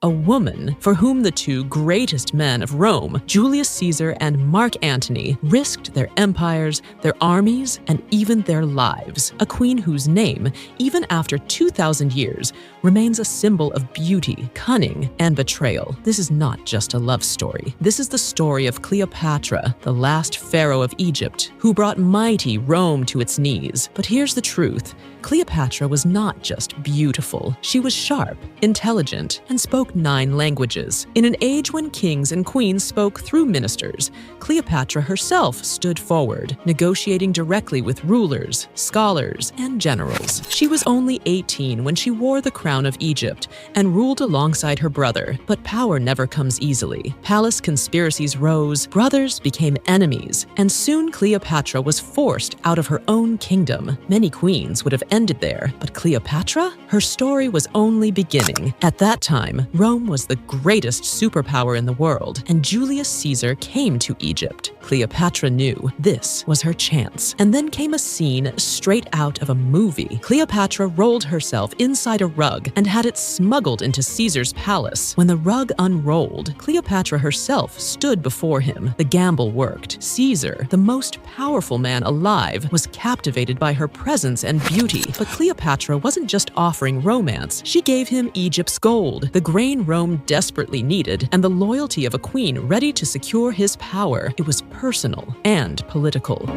A woman for whom the two greatest men of Rome, Julius Caesar and Mark Antony, risked their empires, their armies, and even their lives. A queen whose name, even after 2,000 years, remains a symbol of beauty, cunning, and betrayal. This is not just a love story. This is the story of Cleopatra, the last Pharaoh of Egypt, who brought mighty Rome to its knees. But here's the truth. Cleopatra was not just beautiful. She was sharp, intelligent, and spoke 9 languages. In an age when kings and queens spoke through ministers, Cleopatra herself stood forward, negotiating directly with rulers, scholars, and generals. She was only 18 when she wore the crown of Egypt and ruled alongside her brother. But power never comes easily. Palace conspiracies rose, brothers became enemies, and soon Cleopatra was forced out of her own kingdom. Many queens would have ended there, but Cleopatra? Her story was only beginning. At that time, Rome was the greatest superpower in the world, and Julius Caesar came to Egypt. Cleopatra knew this was her chance. And then came a scene straight out of a movie. Cleopatra rolled herself inside a rug and had it smuggled into Caesar's palace. When the rug unrolled, Cleopatra herself stood before him. The gamble worked. Caesar, the most powerful man alive, was captivated by her presence and beauty. But Cleopatra wasn't just offering romance. She gave him Egypt's gold, the grain Rome desperately needed, and the loyalty of a queen ready to secure his power. It was personal and political.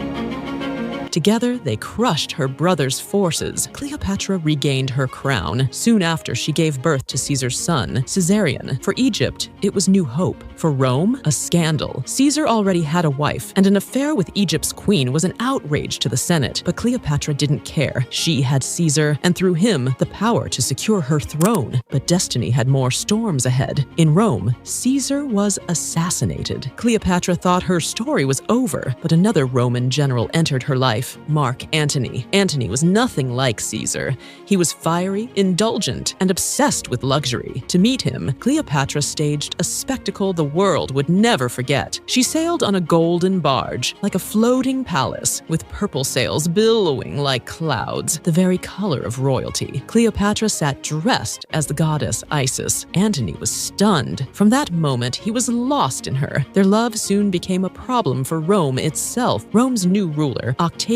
Together, they crushed her brother's forces. Cleopatra regained her crown. Soon after, she gave birth to Caesar's son, Caesarion. For Egypt, it was new hope. For Rome, a scandal. Caesar already had a wife, and an affair with Egypt's queen was an outrage to the Senate. But Cleopatra didn't care. She had Caesar, and through him, the power to secure her throne. But destiny had more storms ahead. In Rome, Caesar was assassinated. Cleopatra thought her story was over, but another Roman general entered her life. Mark Antony. Antony was nothing like Caesar. He was fiery, indulgent, and obsessed with luxury. To meet him, Cleopatra staged a spectacle the world would never forget. She sailed on a golden barge, like a floating palace, with purple sails billowing like clouds, the very color of royalty. Cleopatra sat dressed as the goddess Isis. Antony was stunned. From that moment, he was lost in her. Their love soon became a problem for Rome itself. Rome's new ruler, Octavian,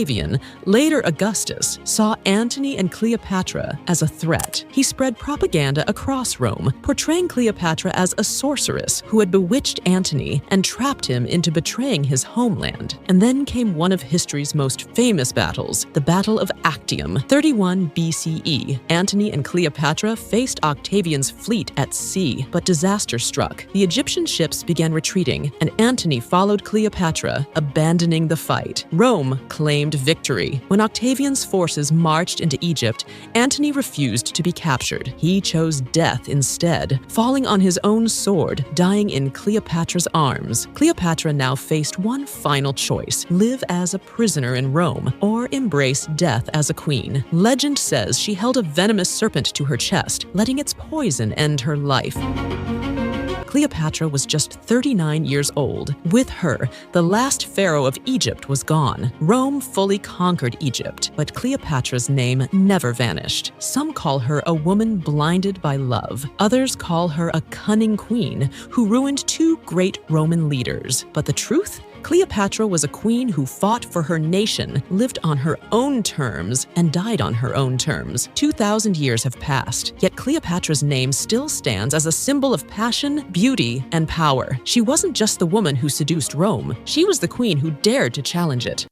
later Augustus, saw Antony and Cleopatra as a threat. He spread propaganda across Rome, portraying Cleopatra as a sorceress who had bewitched Antony and trapped him into betraying his homeland. And then came one of history's most famous battles, the Battle of Actium, 31 BCE. Antony and Cleopatra faced Octavian's fleet at sea, but disaster struck. The Egyptian ships began retreating, and Antony followed Cleopatra, abandoning the fight. Rome claimed victory. When Octavian's forces marched into Egypt, Antony refused to be captured. He chose death instead, falling on his own sword, dying in Cleopatra's arms. Cleopatra now faced one final choice: live as a prisoner in Rome, or embrace death as a queen. Legend says she held a venomous serpent to her chest, letting its poison end her life. Cleopatra was just 39 years old. With her, the last pharaoh of Egypt was gone. Rome fully conquered Egypt, but Cleopatra's name never vanished. Some call her a woman blinded by love. Others call her a cunning queen who ruined 2 great Roman leaders. But the truth? Cleopatra was a queen who fought for her nation, lived on her own terms, and died on her own terms. 2,000 years have passed, yet Cleopatra's name still stands as a symbol of passion, beauty, and power. She wasn't just the woman who seduced Rome. She was the queen who dared to challenge it.